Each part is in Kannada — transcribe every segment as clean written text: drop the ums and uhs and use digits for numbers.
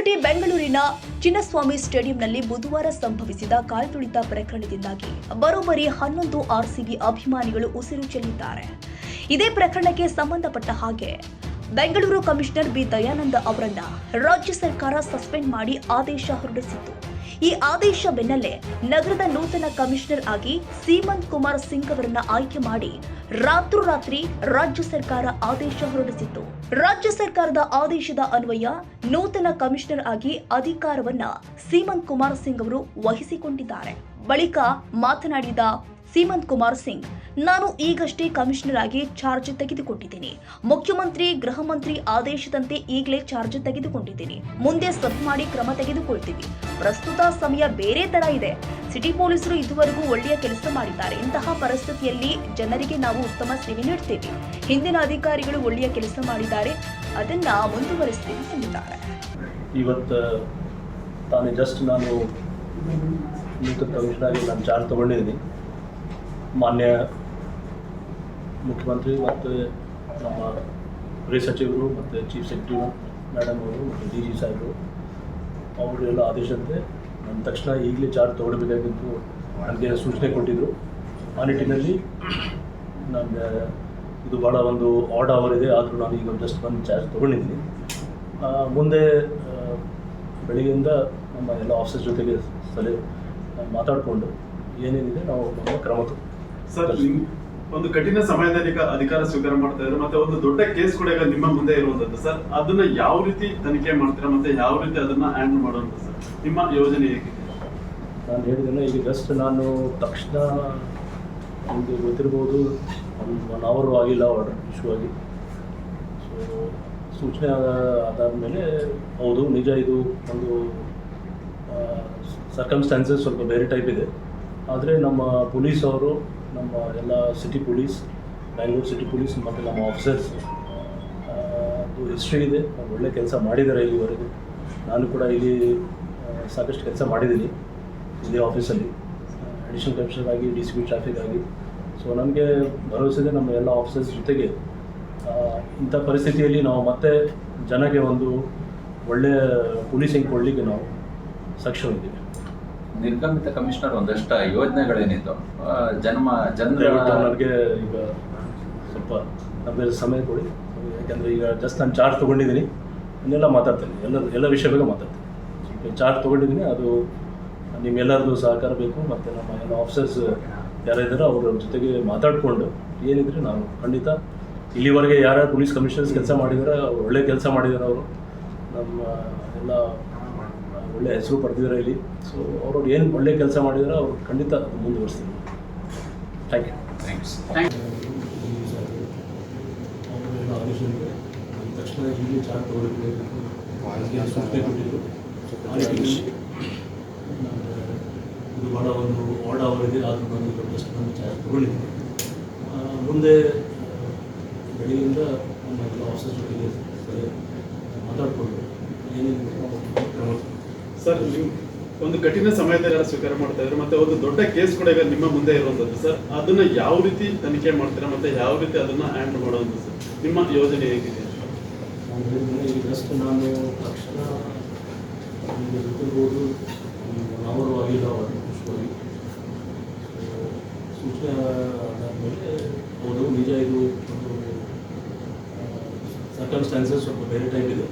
ಸಿಟಿ ಬೆಂಗಳೂರಿನ ಚಿನ್ನಸ್ವಾಮಿ ಸ್ಟೇಡಿಯಂನಲ್ಲಿ ಬುಧವಾರ ಸಂಭವಿಸಿದ ಕಾಲ್ತುಳಿತ ಪ್ರಕರಣದಿಂದಾಗಿ ಬರೋಬ್ಬರಿ 11 ಆರ್ಸಿಬಿ ಅಭಿಮಾನಿಗಳು ಉಸಿರು ಚೆಲ್ಲಿದ್ದಾರೆ. ಇದೇ ಪ್ರಕರಣಕ್ಕೆ ಸಂಬಂಧಪಟ್ಟ ಹಾಗೆ ಬೆಂಗಳೂರು ಕಮಿಷನರ್ ಬಿ ದಯಾನಂದ ಅವರನ್ನ ರಾಜ್ಯ ಸರ್ಕಾರ ಸಸ್ಪೆಂಡ್ ಮಾಡಿ ಆದೇಶ ಹೊರಡಿಸಿತ್ತು. ಈ ಆದೇಶ ಬೆನ್ನಲ್ಲೇ ನಗರದ ನೂತನ ಕಮಿಷನರ್ ಆಗಿ ಸೀಮಂತ್ ಕುಮಾರ್ ಸಿಂಗ್ ಅವರನ್ನ ಆಯ್ಕೆ ಮಾಡಿ ರಾತ್ರೋರಾತ್ರಿ ರಾಜ್ಯ ಸರ್ಕಾರ ಆದೇಶ ಹೊರಡಿಸಿತ್ತು. ರಾಜ್ಯ ಸರ್ಕಾರದ ಆದೇಶದ ಅನ್ವಯ ನೂತನ ಕಮಿಷನರ್ ಆಗಿ ಅಧಿಕಾರವನ್ನ ಸೀಮಂತ್ ಕುಮಾರ್ ಸಿಂಗ್ ಅವರು ವಹಿಸಿಕೊಂಡಿದ್ದಾರೆ. ಬಳಿಕ ಮಾತನಾಡಿದ ಸೀಮಂತ್ ಕುಮಾರ್ ಸಿಂಗ್, ನಾನು ಈಗಷ್ಟೇ ಕಮಿಷನರ್ ಆಗಿ ಚಾರ್ಜ್ ತೆಗೆದುಕೊಂಡಿದ್ದೀನಿ. ಮುಖ್ಯಮಂತ್ರಿ ಗೃಹ ಮಂತ್ರಿ ಆದೇಶದಂತೆ ಈಗಲೇ ಚಾರ್ಜ್ ತೆಗೆದುಕೊಂಡಿದ್ದೀನಿ. ಮುಂದೆ ಸಭೆ ಮಾಡಿ ಕ್ರಮ ತೆಗೆದುಕೊಳ್ತೀವಿ. ಪ್ರಸ್ತುತ ಸಮಯ ಬೇರೆ ತರ ಇದೆ. ಸಿಟಿ ಪೊಲೀಸರು ಇದುವರೆಗೂ ಒಳ್ಳೆಯ ಕೆಲಸ ಮಾಡಿದ್ದಾರೆ. ಇಂತಹ ಪರಿಸ್ಥಿತಿಯಲ್ಲಿ ಜನರಿಗೆ ನಾವು ಉತ್ತಮ ಸೇವೆ ನೀಡ್ತೇವೆ. ಹಿಂದಿನ ಅಧಿಕಾರಿಗಳು ಒಳ್ಳೆಯ ಕೆಲಸ ಮಾಡಿದ್ದಾರೆ, ಅದನ್ನ ಮುಂದುವರಿಸ್ತೀವಿ ಎಂದಿದ್ದಾರೆ. ಇವತ್ತು ನಾನು ನೂತನ ಕಮಿಷನರ್ ಆಗಿ ನಾನು ಚಾರ್ಜ್ ತಗೊಂಡಿದ್ದೀನಿ. ಮಾನ್ಯ ಮುಖ್ಯಮಂತ್ರಿ ಮತ್ತು ನಮ್ಮ ಗೃಹ ಸಚಿವರು ಮತ್ತು ಚೀಫ್ ಸೆಕ್ರೆಟರಿ ಮೇಡಮ್ ಅವರು ಮತ್ತು ಡಿ ಜಿ ಸಾಹೇಬರು ಅವರೆಲ್ಲ ಆದೇಶದಂತೆ ನನ್ನ ತಕ್ಷಣ ಈಗಲೇ ಚಾರ್ಜ್ ತೊಗೊಳ್ಬೇಕಾಗಿದ್ದು ನನಗೆ ಸೂಚನೆ ಕೊಟ್ಟಿದ್ದರು. ಆ ನಿಟ್ಟಿನಲ್ಲಿ ನನಗೆ ಇದು ಭಾಳ ಒಂದು ಆಡ್ ಅವರ್ ಇದೆ, ಆದರೂ ನಾನು ಈಗ ಜಸ್ಟ್ ಬಂದು ಚಾರ್ಜ್ ತೊಗೊಂಡಿದ್ದೀನಿ. ಮುಂದೆ ಬೆಳಿಗ್ಗೆಯಿಂದ ನಮ್ಮ ಎಲ್ಲ ಆಫೀಸರ್ ಜೊತೆಗೆ ಮಾತಾಡಿಕೊಂಡು ಏನೇನಿದೆ ನಾವು ನಮ್ಮ ಕ್ರಮ ಸರ್, ಒಂದು ಕಠಿಣ ಸಮಯದಲ್ಲಿ ಅಧಿಕಾರ ಸ್ವೀಕಾರ ಮಾಡ್ತಾ ಇದ್ದಾರೆ, ಮತ್ತೆ ಒಂದು ದೊಡ್ಡ ಕೇಸ್ ಕೂಡ ಈಗ ನಿಮ್ಮ ಮುಂದೆ ಇರುವಂತದ್ದು ಸರ್. ಅದನ್ನ ಯಾವ ರೀತಿ ತನಿಖೆ ಮಾಡ್ತೀರಾ, ಮತ್ತೆ ಯಾವ ರೀತಿ ಅದನ್ನ ಹ್ಯಾಂಡಲ್ ಮಾಡುವಂತ ಸರ್, ನಿಮ್ಮ ಯೋಜನೆ ಹೇಗಿದೆ? ನಾನು ಹೇಳಿದ್ದೇನೆ, ಈಗ ಜಸ್ಟ್ ನಾನು ತಕ್ಷಣ ನಿಮಗೆ ಗೊತ್ತಿರ್ಬೋದು, ಒನ್ ಅವರು ಆಗಿಲ್ಲ ಆರ್ಡರ್ ಇಶ್ಯೂ ಆಗಿ. ಸೊ ಸೂಚನೆ ಅದಾದಮೇಲೆ ಹೌದು ನಿಜ, ಇದು ಒಂದು ಸರ್ಕಮ್ಸ್ಟಾನ್ಸಸ್ ಸ್ವಲ್ಪ ಬೇರೆ ಟೈಪ್ ಇದೆ. ಆದರೆ ನಮ್ಮ ಪೊಲೀಸ್ ಅವರು, ನಮ್ಮ ಎಲ್ಲ city police, Bangalore city police ಮತ್ತು ನಮ್ಮ ಆಫೀಸರ್ಸ್ ಅದು ಹಿಸ್ಟ್ರಿ ಇದೆ. ಅವ್ರು ಒಳ್ಳೆ ಕೆಲಸ ಮಾಡಿದ್ದಾರೆ ಇಲ್ಲಿವರೆಗೂ. ನಾನು ಕೂಡ ಇಲ್ಲಿ ಸಾಕಷ್ಟು ಕೆಲಸ ಮಾಡಿದ್ದೀನಿ ಇದೇ ಆಫೀಸಲ್ಲಿ, ಅಡಿಷನಲ್ ಕಮಿಷನರ್ ಆಗಿ, ಡಿ ಸಿ ಪಿ ಟ್ರಾಫಿಕ್ ಆಗಿ. ಸೊ ನನಗೆ ಭರವಸೆ ಇದೆ, ನಮ್ಮ ಎಲ್ಲ ಆಫೀಸರ್ಸ್ ಜೊತೆಗೆ ಇಂಥ ಪರಿಸ್ಥಿತಿಯಲ್ಲಿ ನಾವು ಮತ್ತೆ ಜನಕ್ಕೆ ಒಂದು ಒಳ್ಳೆಯ ಪೊಲೀಸಿಂಗ್ ಕೊಡಲಿಕ್ಕೆ ನಾವು ಸಕ್ಷಮವಿದ್ದೀವಿ. ನಿರ್ಗಮಿತ ಕಮಿಷನರ್ ಒಂದಷ್ಟು ಯೋಜನೆಗಳೇನಿತ್ತು ಜನರ ನನಗೆ ಈಗ ಸ್ವಲ್ಪ ನಮಗೆ ಸಮಯ ಕೊಡಿ, ಯಾಕೆಂದರೆ ಈಗ ಜಸ್ಟ್ ನಾನು ಚಾರ್ಜ್ ತೊಗೊಂಡಿದ್ದೀನಿ, ಇನ್ನೆಲ್ಲ ಮಾತಾಡ್ತೀನಿ, ಎಲ್ಲ ವಿಷಯ ಬಗ್ಗೆ ಮಾತಾಡ್ತೀನಿ. ಸ್ವಲ್ಪ ಚಾರ್ಜ್ ತೊಗೊಂಡಿದ್ದೀನಿ, ಅದು ನಿಮ್ಮೆಲ್ಲರದ್ದು ಸಹಕಾರ ಬೇಕು. ಮತ್ತು ನಮ್ಮ ಎಲ್ಲ ಆಫೀಸರ್ಸ್ ಯಾರಿದ್ದಾರೋ ಅವ್ರ ಜೊತೆಗೆ ಮಾತಾಡಿಕೊಂಡು ಏನಿದ್ರೆ ನಾವು ಖಂಡಿತ ಇಲ್ಲಿವರೆಗೆ ಯಾರ್ಯಾರು ಪೊಲೀಸ್ ಕಮಿಷನರ್ಸ್ ಕೆಲಸ ಮಾಡಿದ್ದಾರೆ, ಅವ್ರು ಒಳ್ಳೆ ಕೆಲಸ ಮಾಡಿದ್ದಾರೆ. ಅವರು ನಮ್ಮ ಎಲ್ಲ ಒಳ್ಳೆ ಹೆಸರು ಪಡೆದಿದ್ದಾರೆ ಇಲ್ಲಿ. ಸೊ ಅವರು ಏನು ಒಳ್ಳೆ ಕೆಲಸ ಮಾಡಿದಾರೆ ಅವ್ರು ಖಂಡಿತ ಮುಂದುವರಿಸ್ತೀವಿ. Thank you. ತಕ್ಷಣ ಇಲ್ಲಿ ಚಾರ್ಜ್ ತಗೊಳ್ಬೇಕು ಸೂಚನೆ ಕೊಟ್ಟಿದ್ದು. ಇದು ಭಾಳ ಒಂದು ಆರ್ಡ್ ಅವರ್ ಇದೆ, ಆದರೂ ನಾನು ಜಸ್ಟ್ ನಾನು ಚಾರ್ಜ್ ತಗೊಂಡಿದ್ದೀನಿ. ಮುಂದೆ ಬೆಳಗ್ಗೆಯಿಂದ ನಮ್ಮ ಎಲ್ಲ ಆಫೀಸರ್ ಜೊತೆಗೆ ಮಾತಾಡಿಕೊಂಡು ಏನೇನು ಕ್ರಮ. ಸರ್, ಒಂದು ಕಠಿಣ ಸಮಯದಲ್ಲಿ ಸ್ವೀಕಾರ ಮಾಡ್ತಾ ಇದ್ದಾರೆ, ಮತ್ತೆ ಒಂದು ದೊಡ್ಡ ಕೇಸ್ ಕೂಡ ಈಗ ನಿಮ್ಮ ಮುಂದೆ ಇರುವಂತದ್ದು ಸರ್. ಅದನ್ನ ಯಾವ ರೀತಿ ತನಿಖೆ ಮಾಡ್ತೀರಾ, ಮತ್ತೆ ಯಾವ ರೀತಿ ಅದನ್ನ ಹ್ಯಾಂಡಲ್ ಮಾಡುವಂತ ಸರ್, ನಿಮ್ಮ ಯೋಜನೆ ಹೇಗಿದೆ? ನಾನು ಹೇಳಿದ್ರೆ ಈಗ ಜಸ್ಟ್ ನಾನು ತಕ್ಷಣ ನಿಮಗೆ ಗೊತ್ತಿರ್ಬೋದು, ಅವರು ಆಗಿಲ್ಲ ಖುಷಿಯಾಗಿ ಸೂಚನೆ ಅದಾದಮೇಲೆ ಹೌದು ನಿಜ, ಇದು ಒಂದು ಸರ್ಕಮ್ಸ್ಟಾನ್ಸಸ್ ಸ್ವಲ್ಪ ಬೇರೆ ಟೈಪ್ ಇದೆ.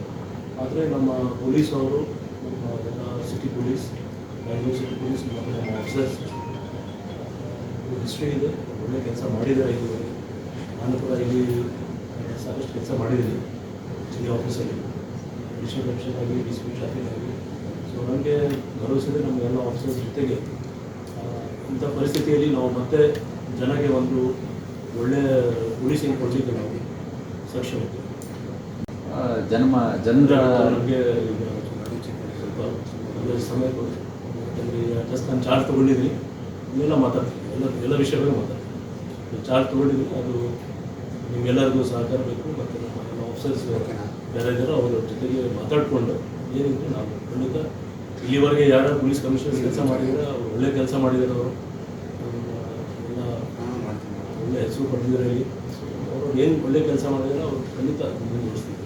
ಆದರೆ ನಮ್ಮ ಪೊಲೀಸ್ ಅವರು, ನಮ್ಮ ಎಲ್ಲ city police, Bangalore city police ಮತ್ತು ನಮ್ಮ ಆಫೀಸರ್ಸ್ ಹಿಸ್ಟ್ರಿ ಇದೆ, ಒಳ್ಳೆ ಕೆಲಸ ಮಾಡಿದ್ದಾರೆ ಇಲ್ಲಿವರೆಗೆ. ನಾನು ಕೂಡ ಇಲ್ಲಿ ಸಾಕಷ್ಟು ಕೆಲಸ ಮಾಡಿದ್ದೀನಿ ಇಲ್ಲಿ ಆಫೀಸಲ್ಲಿ, ಅಡಿಷನಲ್ ಕಮಿಷನರ್ ಆಗಿ, ಡಿ ಸಿ ಪಿ ಟ್ರಾಫಿಕ್ ಆಗಿ. ಸೊ ನನಗೆ ಭರವಸೆ ಇದೆ, ನಮಗೆಲ್ಲ ಆಫೀಸರ್ಸ್ ಜೊತೆಗೆ ಇಂಥ ಪರಿಸ್ಥಿತಿಯಲ್ಲಿ ನಾವು ಮತ್ತೆ ಜನಕ್ಕೆ ಒಂದು ಒಳ್ಳೆಯ ಪೊಲೀಸಿಂಗ್ ಕೊಡಲಿಕ್ಕೆ ನಾವು ಸಕ್ಷಮಿದ್ದೀವಿ. ಜನರ ನಮಗೆ ಈಗ ಸ್ವಲ್ಪ ಸಮಯ ಕೊಡಿ, ಯಾಕಂದರೆ ಜಸ್ಟ್ ನಾನು ಚಾರ್ಜ್ ತೊಗೊಂಡಿದ್ದೀನಿ, ಇನ್ನೆಲ್ಲ ಮಾತಾಡ್ತೀನಿ, ಎಲ್ಲ ವಿಷಯಗಳು ಮಾತಾಡ್ತೀನಿ. ಚಾರ್ಜ್ ತೊಗೊಂಡಿದ್ದೀನಿ, ಅದು ನಿಮ್ಗೆಲ್ಲರಿಗೂ ಸಹಕಾರ ಬೇಕು. ಮತ್ತು ನಮ್ಮ ಎಲ್ಲ ಆಫೀಸರ್ಸ್ ಯಾರಿದ್ದಾರೋ ಅವರ ಜೊತೆಗೆ ಮಾತಾಡಿಕೊಂಡು ಏನಿದೆ ನಾವು ಖಂಡಿತ ಇಲ್ಲಿವರೆಗೆ ಯಾರು ಪೊಲೀಸ್ ಕಮಿಷನರ್ಸ್ ಕೆಲಸ ಮಾಡಿದ್ದಾರೆ, ಅವರು ಒಳ್ಳೆ ಕೆಲಸ ಮಾಡಿದ್ದಾರೆ. ಅವರು ಎಲ್ಲ ಒಳ್ಳೆ ಹೆಸರು ಪಡೆದಿದ್ದಾರೆ ಇಲ್ಲಿ. ಸೊ ಅವರು ಏನು ಒಳ್ಳೆ ಕೆಲಸ ಮಾಡಿದ್ದಾರೆ ಅವ್ರು ಖಂಡಿತ ಮುಂದುವರಿಸ್ತೀವಿ.